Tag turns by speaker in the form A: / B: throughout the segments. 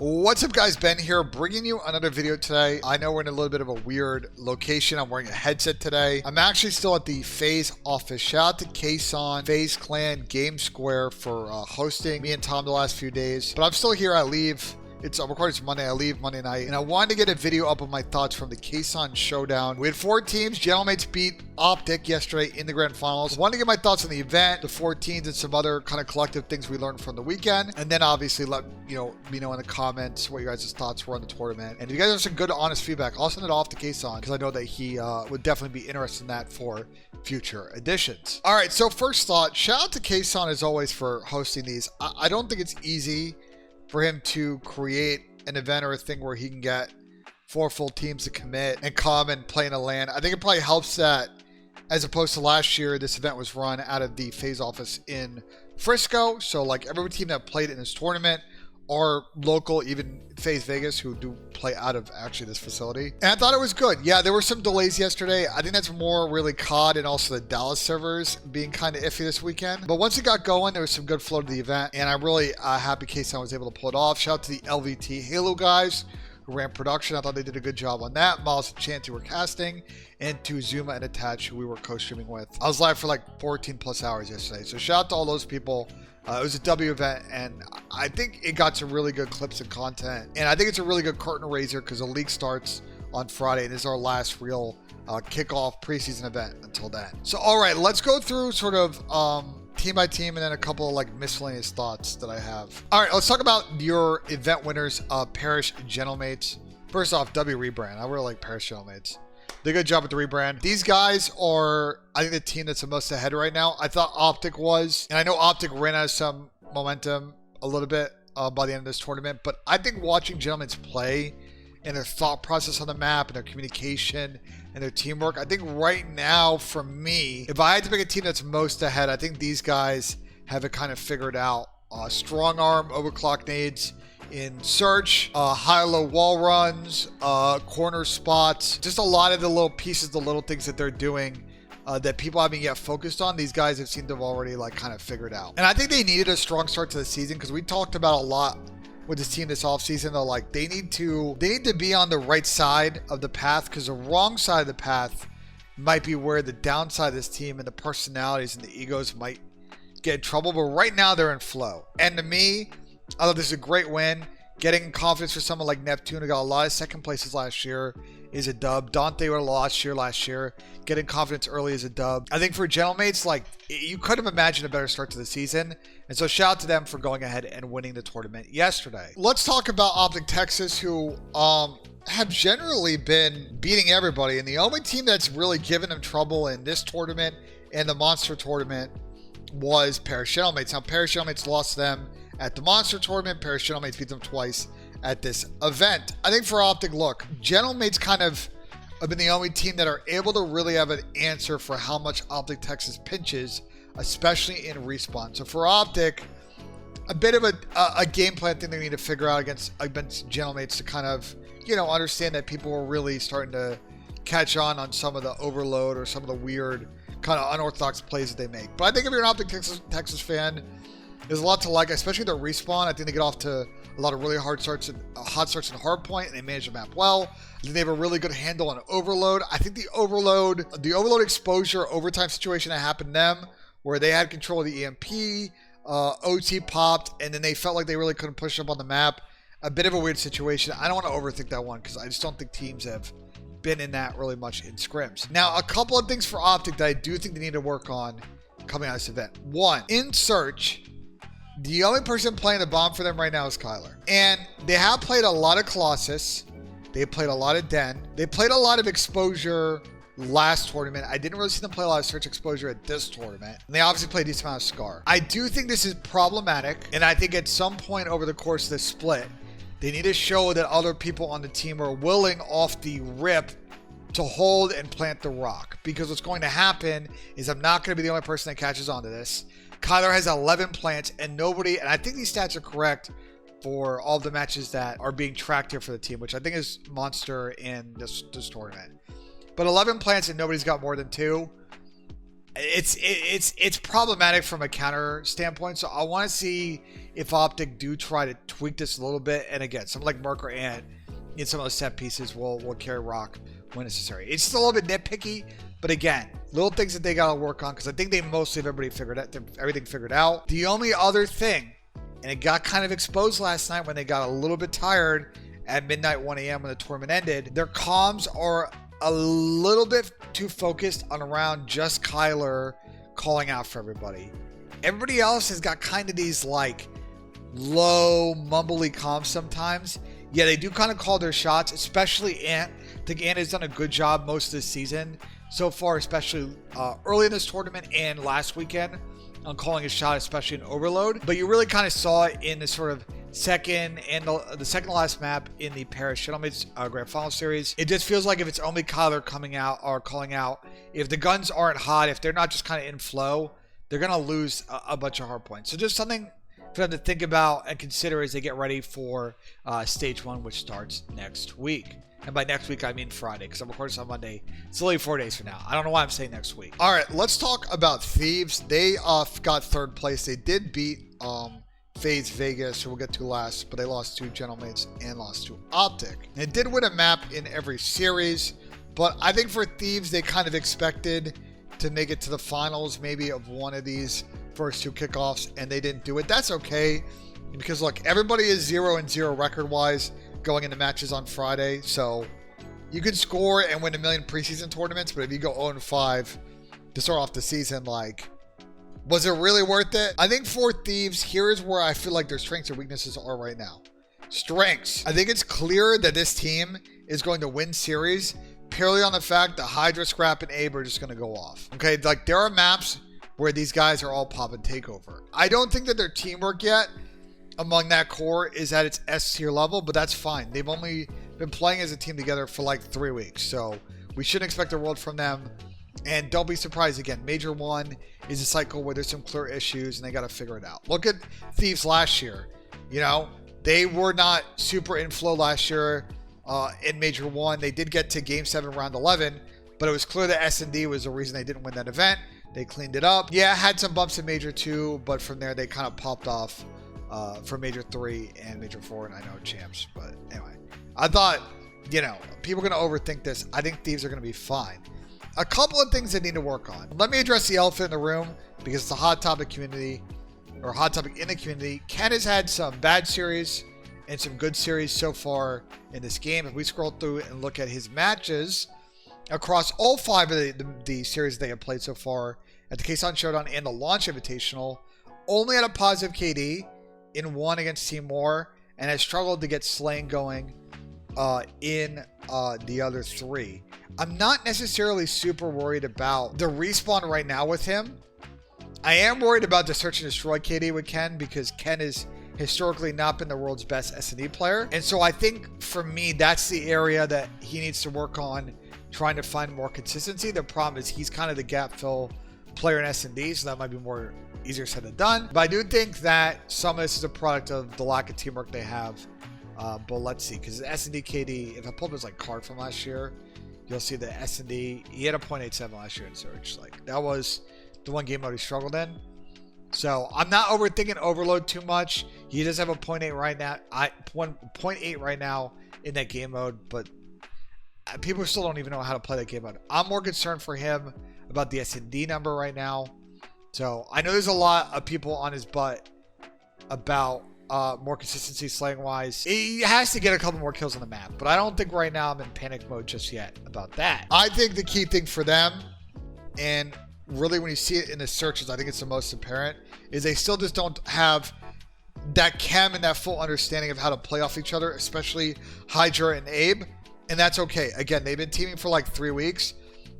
A: What's up guys, Ben here bringing you another video today. I know we're in a little bit of a weird location. I'm wearing a headset today. I'm actually still at the FaZe office. Shout out to Kaysan, FaZe Clan, Game Square for hosting me and Tom the last few days. But I'm still here. I'm recording this Monday. I leave Monday night. And I wanted to get a video up of my thoughts from the Kaysan Showdown. We had 4 teams. Gentlemates beat OpTic yesterday in the grand finals. I wanted to get my thoughts on the event, the 4 teams, and some other kind of collective things we learned from the weekend. And then obviously let me know in the comments what you guys' thoughts were on the tournament. And if you guys have some good, honest feedback, I'll send it off to Kaysan because I know that he would definitely be interested in that for future editions. All right, so first thought, shout out to Kaysan as always for hosting these. I don't think it's easy for him to create an event or a thing where he can get 4 full teams to commit and come and play in a LAN. I think it probably helps that as opposed to last year, this event was run out of the FaZe office in Frisco. So like every team that played in this tournament are local, even FaZe Vegas, who do play out of actually this facility. And I thought it was good. Yeah, there were some delays yesterday. I think that's more really COD and also the Dallas servers being kind of iffy this weekend. But once it got going, there was some good flow to the event. And I'm really happy Kaysan was able to pull it off. Shout out to the LVT Halo guys who ran production. I thought they did a good job on that. Miles and Chance who were casting, and to Zuma and Attach who we were co-streaming with. I was live for like 14 plus hours yesterday. So shout out to all those people. It was a W event, and I think it got some really good clips and content. And I think it's a really good curtain raiser because the league starts on Friday, and this is our last real kickoff preseason event until then. So, all right, let's go through sort of team by team and then a couple of like miscellaneous thoughts that I have. All right, let's talk about your event winners, Parish Gentlemates. First off, W rebrand. I really like Parish Gentlemates. Did a good job with the rebrand. These guys are, I think, the team that's the most ahead right now. I thought OpTic was, and I know OpTic ran out of some momentum a little bit by the end of this tournament, but I think watching Gentlemates play and their thought process on the map and their communication and their teamwork, I think right now, for me, if I had to pick a team that's most ahead, I think these guys have it kind of figured out. Strong arm, overclock nades in search, high-low wall runs, corner spots, just a lot of the little pieces, the little things that they're doing that people haven't yet focused on. These guys have seemed to have already like kind of figured out. And I think they needed a strong start to the season because we talked about a lot with this team this offseason. They're like, they need to be on the right side of the path because the wrong side of the path might be where the downside of this team and the personalities and the egos might get in trouble. But right now they're in flow. And to me, I thought this is a great win. Getting confidence for someone like Neptune, who got a lot of second places last year, is a dub. Dante would have lost last year. Getting confidence early is a dub. I think for Gentlemates, like, you couldn't have imagined a better start to the season. And so shout out to them for going ahead and winning the tournament yesterday. Let's talk about OpTic Texas, who have generally been beating everybody. And the only team that's really given them trouble in this tournament and the Monster tournament was Parish Gentlemates. Now, Parish Gentlemates lost them at the Monster tournament. Parish Gentlemates beat them twice at this event. I think for OpTic, look, Gentlemates kind of have been the only team that are able to really have an answer for how much OpTic Texas pinches, especially in respawn. So for OpTic, a bit of a game plan thing they need to figure out against Gentlemates to kind of, understand that people are really starting to catch on some of the overload or some of the weird kind of unorthodox plays that they make. But I think if you're an OpTic Texas fan, there's a lot to like, especially their respawn. I think they get off to a lot of really hot starts in hardpoint, and they manage the map well. I think they have a really good handle on overload. I think the overload exposure overtime situation that happened to them, where they had control of the EMP, OT popped, and then they felt like they really couldn't push up on the map. A bit of a weird situation. I don't want to overthink that one because I just don't think teams have been in that really much in scrims. Now, a couple of things for OpTic that I do think they need to work on coming out of this event. One, in search, the only person playing the bomb for them right now is Kyler. And they have played a lot of Colossus. They played a lot of Den. They played a lot of exposure last tournament. I didn't really see them play a lot of search exposure at this tournament. And they obviously played a decent amount of Scar. I do think this is problematic. And I think at some point over the course of this split, they need to show that other people on the team are willing off the rip to hold and plant the rock. Because what's going to happen is I'm not going to be the only person that catches on to this. Kyler has 11 plants and nobody, and I think these stats are correct for all the matches that are being tracked here for the team, which I think is Monster in this tournament. But 11 plants and nobody's got more than 2. it's problematic from a counter standpoint. So I want to see if OpTic do try to tweak this a little bit. And again, something like Merc or Ant in some of those set pieces will carry rock when necessary. It's still a little bit nitpicky, but again, little things that they got to work on, because I think they mostly have everything figured out. The only other thing, and it got kind of exposed last night when they got a little bit tired at midnight, 1 a.m. when the tournament ended, their comms are a little bit too focused on around just Kyler calling out for everybody. Everybody else has got kind of these like low mumbly comms sometimes. Yeah, they do kind of call their shots, especially Ant. I think Ant has done a good job most of this season so far, especially early in this tournament and last weekend on calling a shot, especially in Overload. But you really kind of saw it in the sort of second and the second to last map in the Paris Shuttlemates Grand Final Series. It just feels like if it's only Kyler coming out or calling out, if the guns aren't hot, if they're not just kind of in flow, they're going to lose a bunch of hard points. So just something for them to think about and consider as they get ready for Stage 1, which starts next week. And by next week, I mean Friday, because I'm recording this on Monday. It's only 4 days from now. I don't know why I'm saying next week. All right, let's talk about Thieves. They got third place. They did beat FaZe Vegas, who we'll get to last, but they lost to Gentlemates and lost to OpTic. And it did win a map in every series, but I think for Thieves, they kind of expected to make it to the finals, maybe of one of these first two kickoffs, and they didn't do it. That's okay, because look, everybody is 0-0 record-wise going into matches on Friday, so you can score and win a million preseason tournaments, but if you go 0-5 to start off the season, like, was it really worth it? I think for Thieves, here's where I feel like their strengths and weaknesses are right now. Strengths. I think it's clear that this team is going to win series purely on the fact that Hydra, Scrap, and Abe are just going to go off. Okay, like there are maps where these guys are all pop and takeover. I don't think that their teamwork yet among that core is at its S tier level, but that's fine. They've only been playing as a team together for like 3 weeks, so we shouldn't expect a world from them. And don't be surprised, again, Major 1 is a cycle where there's some clear issues and they got to figure it out. Look at Thieves last year. You know, they were not super in flow last year in Major 1. They did get to Game 7, Round 11, but it was clear that S&D was the reason they didn't win that event. They cleaned it up. Yeah, had some bumps in Major 2, but from there they kind of popped off for Major 3 and Major 4, and I know champs. But anyway, I thought, you know, people are going to overthink this. I think Thieves are going to be fine. A couple of things they need to work on. Let me address the elephant in the room because it's a hot topic community, or hot topic in the community. Ken has had some bad series and some good series so far in this game. If we scroll through and look at his matches across all 5 of the series they have played so far at the Kaysan Showdown and the Launch Invitational, only had a positive KD in 1 against Team War and has struggled to get slaying going in the other 3. I'm not necessarily super worried about the respawn right now with him. I am worried about the search and destroy KD with Ken because Ken has historically not been the world's best S&D player. And so I think for me, that's the area that he needs to work on, trying to find more consistency. The problem is he's kind of the gap fill player in S&D, so that might be more easier said than done. But I do think that some of this is a product of the lack of teamwork they have. But let's see, because S&D KD, if I pulled his like card from last year, you'll see the S&D, he had a 0.87 last year in Surge. Like, that was the one game mode he struggled in. So, I'm not overthinking Overload too much. He does have a 0.8 right now, 0.8 right now in that game mode, but people still don't even know how to play that game mode. I'm more concerned for him about the S&D number right now. So, I know there's a lot of people on his butt about more consistency slaying wise. He has to get a couple more kills on the map, but I don't think right now I'm in panic mode just yet about that. I think the key thing for them, and really when you see it in the searches, I think it's the most apparent, is they still just don't have that chem and that full understanding of how to play off each other, especially Hydra and Abe, and that's okay. Again, they've been teaming for like 3 weeks,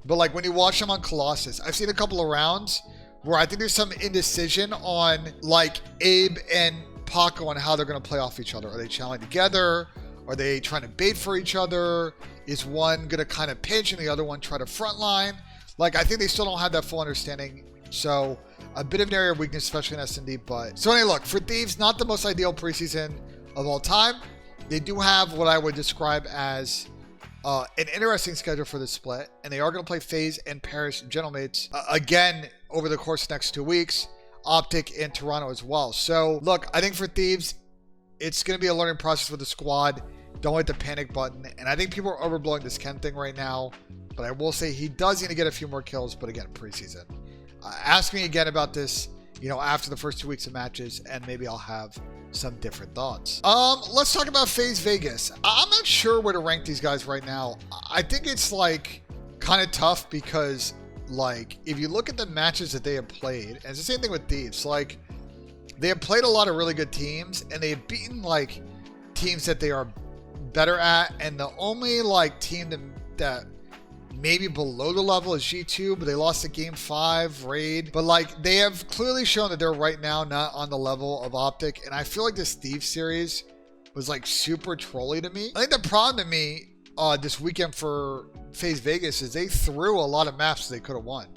A: but like when you watch them on Colossus, I've seen a couple of rounds where I think there's some indecision on like Abe and Paco on how they're going to play off each other. Are they channeling together? Are they trying to bait for each other? Is one going to kind of pinch and the other one try to frontline? Like, I think they still don't have that full understanding. So, a bit of an area of weakness, especially in S&D. But, so anyway, look, for Thieves, not the most ideal preseason of all time. They do have what I would describe as an interesting schedule for the split, and they are going to play FaZe and Paris Gentlemates again over the course of the next 2 weeks. OpTic in Toronto as well. So look, I think for Thieves, it's going to be a learning process with the squad. Don't hit the panic button. And I think people are overblowing this Ken thing right now. But I will say he does need to get a few more kills. But again, preseason. Ask me again about this, after the first 2 weeks of matches, and maybe I'll have some different thoughts. Let's talk about FaZe Vegas. I'm not sure where to rank these guys right now. I think it's like kind of tough because if you look at the matches that they have played, and it's the same thing with Thieves, they have played a lot of really good teams, and they have beaten teams that they are better at, and the only team that maybe below the level is G2, but they lost the game 5 raid. But they have clearly shown that they're right now not on the level of OpTic, and I feel like this Thieves series was super trolly to me. I think the problem to me this weekend for FaZe Vegas is they threw a lot of maps they could have won,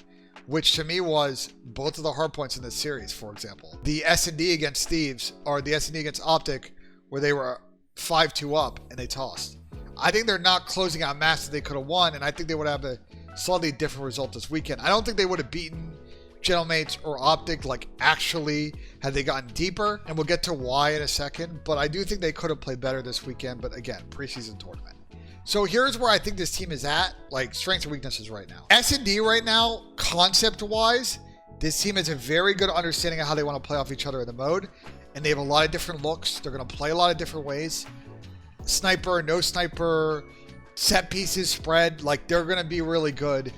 A: which to me was both of the hard points in this series. For example, the S&D against Thieves, or the S&D against OpTic, where they were 5-2 up and they tossed. I think they're not closing out maps that they could have won, and I think they would have a slightly different result this weekend. I don't think they would have beaten Gentlemates or OpTic actually had they gotten deeper, and we'll get to why in a second, but I do think they could have played better this weekend. But again, preseason tournament. So here's where I think this team is at, strengths and weaknesses right now. S&D right now, concept-wise, this team has a very good understanding of how they want to play off each other in the mode, and they have a lot of different looks. They're going to play a lot of different ways. Sniper, no sniper, set pieces, spread. They're going to be really good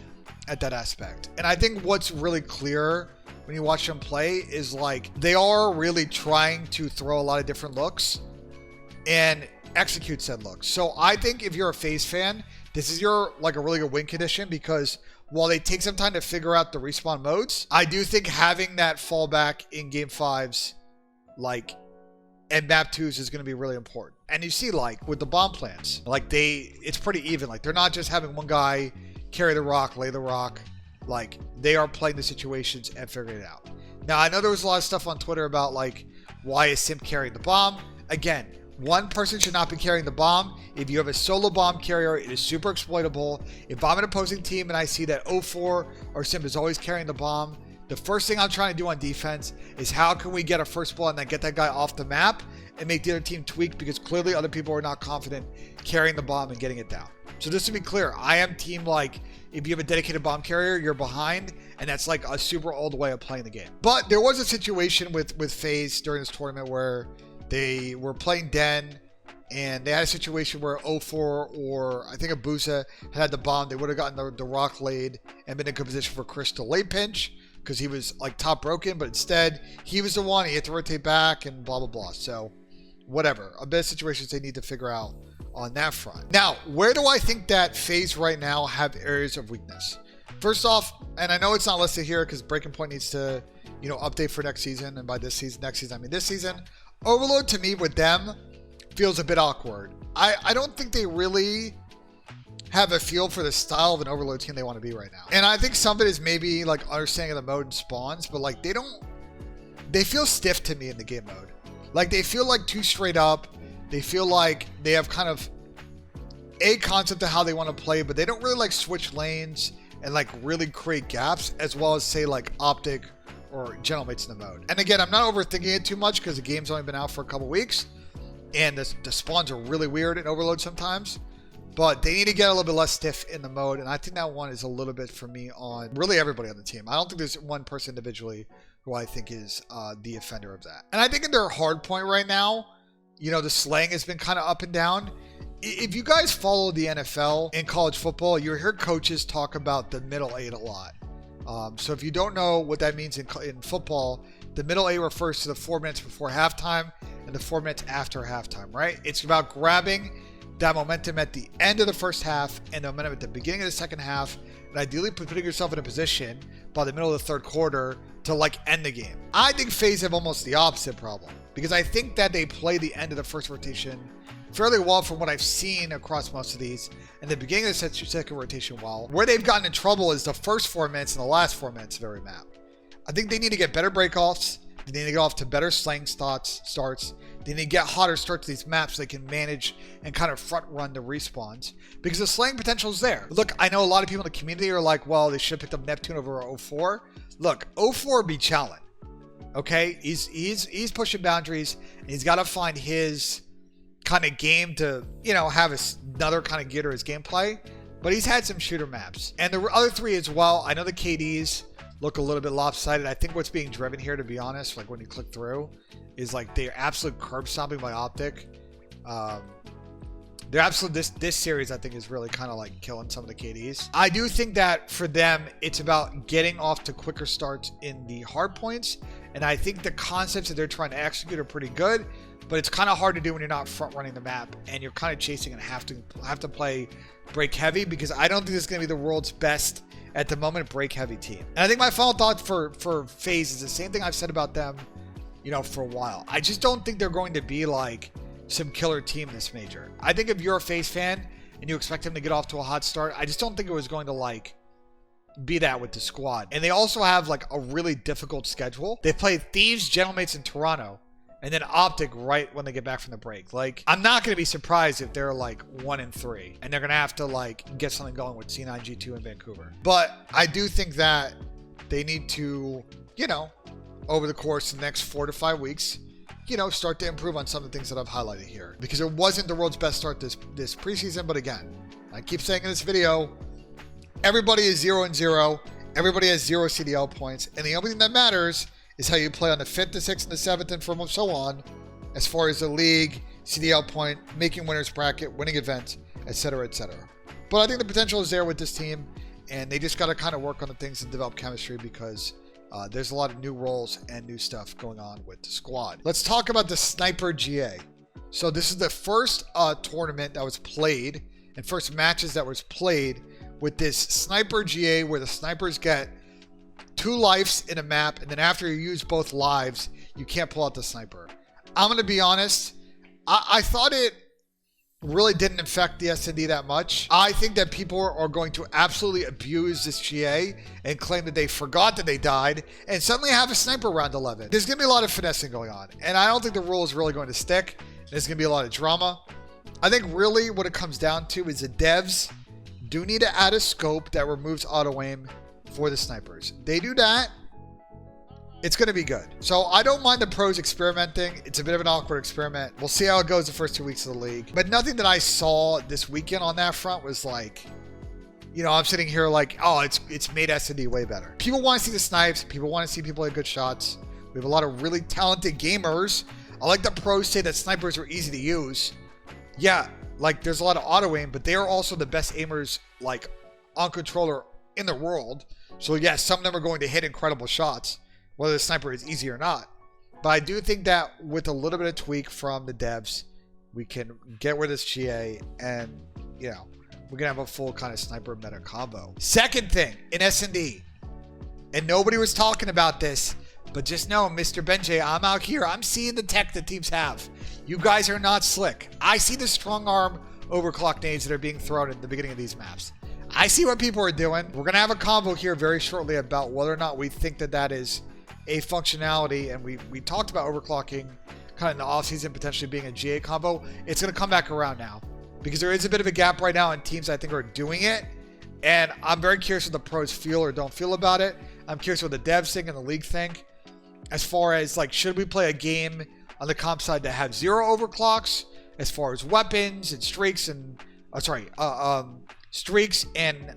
A: at that aspect. And I think what's really clear when you watch them play is they are really trying to throw a lot of different looks and execute said looks. So I think if you're a FaZe fan, this is your a really good win condition, because while they take some time to figure out the respawn modes, I do think having that fallback in game 5s and map 2s is going to be really important. And you see with the bomb plants, it's pretty even. They're not just having one guy carry the rock, lay the rock. They are playing the situations and figuring it out. Now, I know there was a lot of stuff on Twitter about why is Simp carrying the bomb? Again, one person should not be carrying the bomb. If you have a solo bomb carrier, it is super exploitable. If I'm an opposing team and I see that 0-4 or Simp is always carrying the bomb, the first thing I'm trying to do on defense is how can we get a first blood and then get that guy off the map and make the other team tweak, because clearly other people are not confident carrying the bomb and getting it down. So just to be clear, I am team if you have a dedicated bomb carrier, you're behind, and that's a super old way of playing the game. But there was a situation with FaZe during this tournament where they were playing Den, and they had a situation where 0-4 or I think Abusa had the bomb. They would have gotten the rock laid and been in a good position for Chris to lay pinch, because he was top broken, but instead he was the one. He had to rotate back and blah, blah, blah. So whatever. A bit of situations they need to figure out on that front. Now, where do I think that FaZe right now have areas of weakness? First off, and I know it's not listed here because Breaking Point needs to, update for next season. And by this season, next season, I mean this season. Overload to me with them feels a bit awkward. I don't think they really have a feel for the style of an Overload team they want to be right now. And I think some of it is maybe understanding of the mode and spawns, but they feel stiff to me in the game mode. They feel too straight up. They feel they have kind of a concept of how they want to play, but they don't really switch lanes and really create gaps as well as say OpTic or Gentlemates in the mode. And again, I'm not overthinking it too much because the game's only been out for a couple weeks and the spawns are really weird in Overload sometimes, but they need to get a little bit less stiff in the mode. And I think that one is a little bit for me on really everybody on the team. I don't think there's one person individually who I think is the offender of that. And I think in their hard point right now, the slang has been kind of up and down. If you guys follow the NFL and college football, you hear coaches talk about the middle 8 a lot. So if you don't know what that means in football, the middle 8 refers to the 4 minutes before halftime and the 4 minutes after halftime, right? It's about grabbing that momentum at the end of the first half and the momentum at the beginning of the second half, and ideally putting yourself in a position by the middle of the third quarter to end the game. I think FaZe have almost the opposite problem, because I think that they play the end of the first rotation fairly well from what I've seen across most of these, and the beginning of the second rotation well. Where they've gotten in trouble is the first 4 minutes and the last 4 minutes of every map. I think they need to get better breakoffs. They need to get off to better slaying starts. They need to get hotter starts to these maps so they can manage and kind of front run the respawns. Because the slaying potential is there. Look, I know a lot of people in the community are like, well, they should have picked up Neptune over 04. Look, 04 beat Challen. Okay? He's pushing boundaries. And he's got to find his kind of game to, you know, have another kind of gear to his gameplay. But he's had some shooter maps. And the other three as well, I know the KDs look a little bit lopsided. I think what's being driven here, to be honest, like when you click through, is like they're absolute curb stomping by OpTic. They're absolute, this series I think is really kind of like killing some of the KDs. I do think that for them, it's about getting off to quicker starts in the hard points. And I think the concepts that they're trying to execute are pretty good, but it's kind of hard to do when you're not front running the map and you're kind of chasing and have to play break heavy, because I don't think this is going to be the world's best at the moment break heavy team. And I think my final thought for FaZe is the same thing I've said about them, you know, for a while. I just don't think they're going to be like some killer team this major. I think if you're a FaZe fan and you expect them to get off to a hot start, I just don't think it was going to like be that with the squad. And they also have like a really difficult schedule. They play Thieves, Gentlemates in Toronto, and then OpTic right when they get back from the break. Like, I'm not going to be surprised if they're like 1-3 and they're going to have to like get something going with C9, G2 in Vancouver. But I do think that they need to, you know, over the course of the next 4 to 5 weeks, you know, start to improve on some of the things that I've highlighted here, because it wasn't the world's best start this preseason. But again, I keep saying in this video, everybody is 0-0. Everybody has 0 CDL points. And the only thing that matters is how you play on the 5th, the 6th, and the 7th, and from so on, as far as the league, CDL point, making winners bracket, winning events, etc., etc. But I think the potential is there with this team, and they just got to kind of work on the things and develop chemistry, because there's a lot of new roles and new stuff going on with the squad. Let's talk about the Sniper GA. So this is the first tournament that was played, and first matches that was played with this Sniper GA, where the snipers get 2 lives in a map, and then after you use both lives, you can't pull out the sniper. I'm going to be honest, I thought it really didn't affect the S&D that much. I think that people are going to absolutely abuse this GA and claim that they forgot that they died and suddenly have a sniper round 11. There's going to be a lot of finessing going on, and I don't think the rule is really going to stick. There's going to be a lot of drama. I think really what it comes down to is the devs do need to add a scope that removes auto aim for the snipers. They do that, it's going to be good. So I don't mind the pros experimenting. It's a bit of an awkward experiment. We'll see how it goes the first 2 weeks of the league. But nothing that I saw this weekend on that front was like, you know, I'm sitting here like, oh, it's made S&D way better. People want to see the snipes. People want to see people hit good shots. We have a lot of really talented gamers. I like the pros say that snipers are easy to use. Yeah, like there's a lot of auto aim, but they are also the best aimers like on controller in the world. So yes, some of them are going to hit incredible shots, whether the sniper is easy or not. But I do think that with a little bit of tweak from the devs, we can get rid of this GA and, you know, we're going to have a full kind of sniper meta combo. Second thing in S&D, and nobody was talking about this, but just know, Mr. Benjay, I'm out here. I'm seeing the tech that teams have. You guys are not slick. I see the strong arm overclock nades that are being thrown at the beginning of these maps. I see what people are doing. We're going to have a convo here very shortly about whether or not we think that that is a functionality. And we talked about overclocking kind of in the offseason potentially being a GA combo. It's going to come back around now because there is a bit of a gap right now, and teams I think are doing it. And I'm very curious what the pros feel or don't feel about it. I'm curious what the devs think and the league think. As far as like, should we play a game on the comp side that have 0 overclocks as far as weapons and streaks and streaks and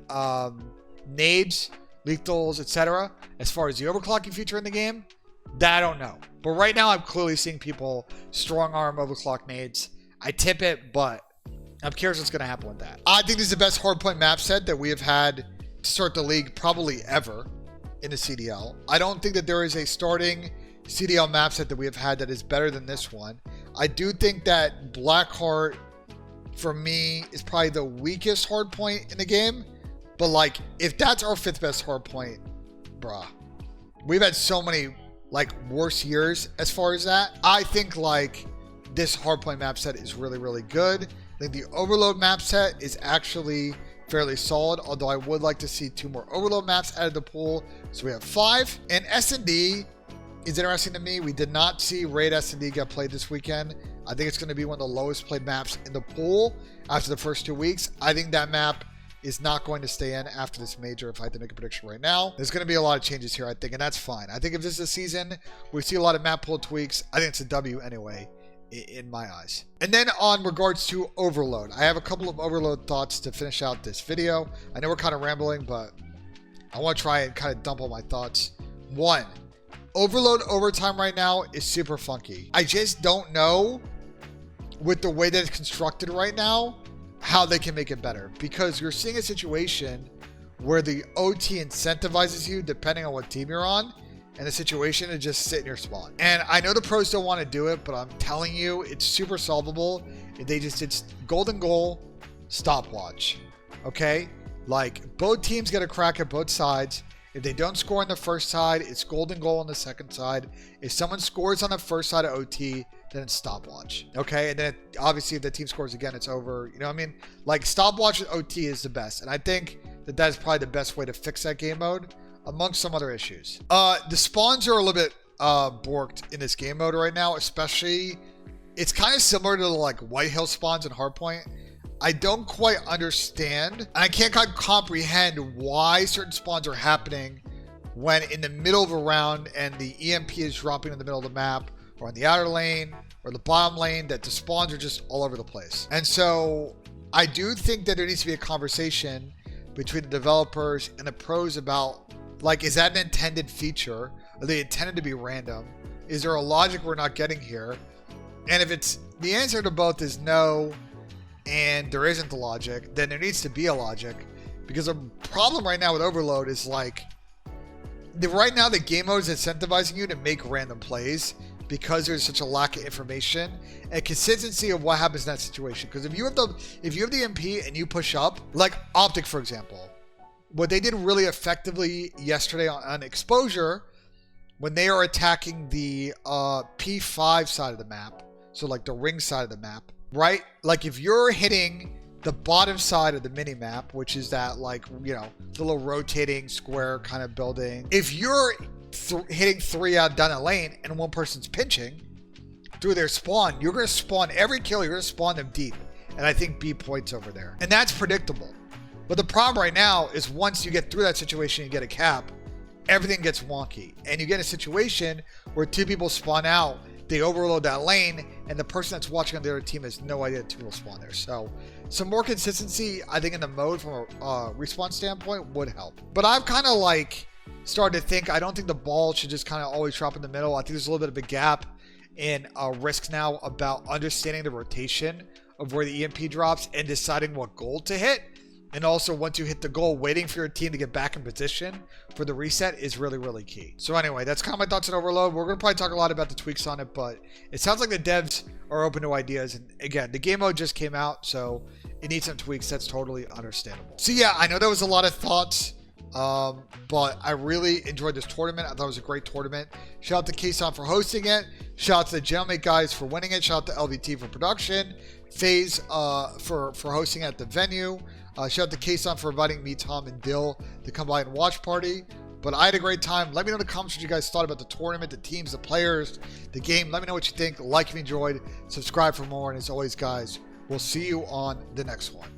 A: nades, lethals, etc. As far as the overclocking feature in the game, that I don't know. But right now I'm clearly seeing people strong arm overclock nades. I tip it, but I'm curious what's going to happen with that. I think this is the best hardpoint map set that we have had to start the league probably ever in the CDL. I don't think that there is a starting CDL map set that we have had that is better than this one. I do think that Blackheart, for me, is probably the weakest hardpoint in the game. But like, if that's our 5th best hardpoint, bruh, we've had so many like worse years as far as that. I think like this hardpoint map set is really, really good. I think the overload map set is actually fairly solid, although I would like to see 2 more overload maps added to the pool. So we have 5. And S&D, is interesting to me. We did not see Raid S&D get played this weekend. I think it's going to be one of the lowest played maps in the pool after the first 2 weeks. I think that map is not going to stay in after this major if I had to make a prediction right now. There's going to be a lot of changes here, I think, and that's fine. I think if this is a season we see a lot of map pool tweaks, I think it's a W anyway, in my eyes. And then on regards to Overload, I have a couple of Overload thoughts to finish out this video. I know we're kind of rambling, but I want to try and kind of dump all my thoughts. One, Overload overtime right now is super funky. I just don't know, with the way that it's constructed right now, how they can make it better, because you're seeing a situation where the OT incentivizes you depending on what team you're on, and the situation is just sit in your spot. And I know the pros don't want to do it, but I'm telling you, it's super solvable if they just did golden goal, stopwatch. Okay? Like, both teams get a crack at both sides. If they don't score on the first side, it's golden goal on the second side. If someone scores on the first side of OT, then it's stopwatch. Okay? And then obviously if the team scores again, it's over. You know what I mean? Like, stopwatch at OT is the best. And I think that that's probably the best way to fix that game mode, amongst some other issues. The spawns are a little bit borked in this game mode right now, especially, it's kind of similar to the, like, White Hill spawns in Hardpoint. I don't quite understand, and I can't quite comprehend why certain spawns are happening when in the middle of a round and the EMP is dropping in the middle of the map, or in the outer lane, or the bottom lane, that the spawns are just all over the place. And so I do think that there needs to be a conversation between the developers and the pros about, like, is that an intended feature? Are they intended to be random? Is there a logic we're not getting here? And if it's, the answer to both is no, and there isn't the logic, then there needs to be a logic. Because the problem right now with Overload is, like, right now the game mode is incentivizing you to make random plays because there's such a lack of information and consistency of what happens in that situation. Because if you have the MP and you push up, like OpTic, for example, what they did really effectively yesterday on Exposure, when they are attacking the P5 side of the map, so like the ring side of the map, right? Like, if you're hitting the bottom side of the mini map, which is that, like, you know, the little rotating square kind of building, if you're hitting 3 out down the lane and one person's pinching through their spawn, you're going to spawn every kill, you're going to spawn them deep. And I think B points over there. And that's predictable. But the problem right now is once you get through that situation and you get a cap, everything gets wonky. And you get a situation where 2 people spawn out, they overload that lane, and the person that's watching on the other team has no idea that 2 people spawn there. So some more consistency, I think, in the mode from a respawn standpoint would help. But I've kind of, like, started to think, I don't think the ball should just kind of always drop in the middle. I think there's a little bit of a gap in risk now about understanding the rotation of where the EMP drops and deciding what goal to hit. And also, once you hit the goal, waiting for your team to get back in position for the reset is really, really key. So anyway, that's kind of my thoughts on Overload. We're going to probably talk a lot about the tweaks on it, but it sounds like the devs are open to ideas. And again, the game mode just came out, so it needs some tweaks. That's totally understandable. So yeah, I know there was a lot of thoughts, but I really enjoyed this tournament. I thought it was a great tournament. Shout out to Kaysan for hosting it. Shout out to the Gentleman guys for winning it. Shout out to LVT for production. FaZe for hosting at the venue. Shout out to Kaysan for inviting me, Tom, and Dill to come by and watch party. But I had a great time. Let me know in the comments what you guys thought about the tournament, the teams, the players, the game. Let me know what you think. Like if you enjoyed. Subscribe for more. And as always, guys, we'll see you on the next one.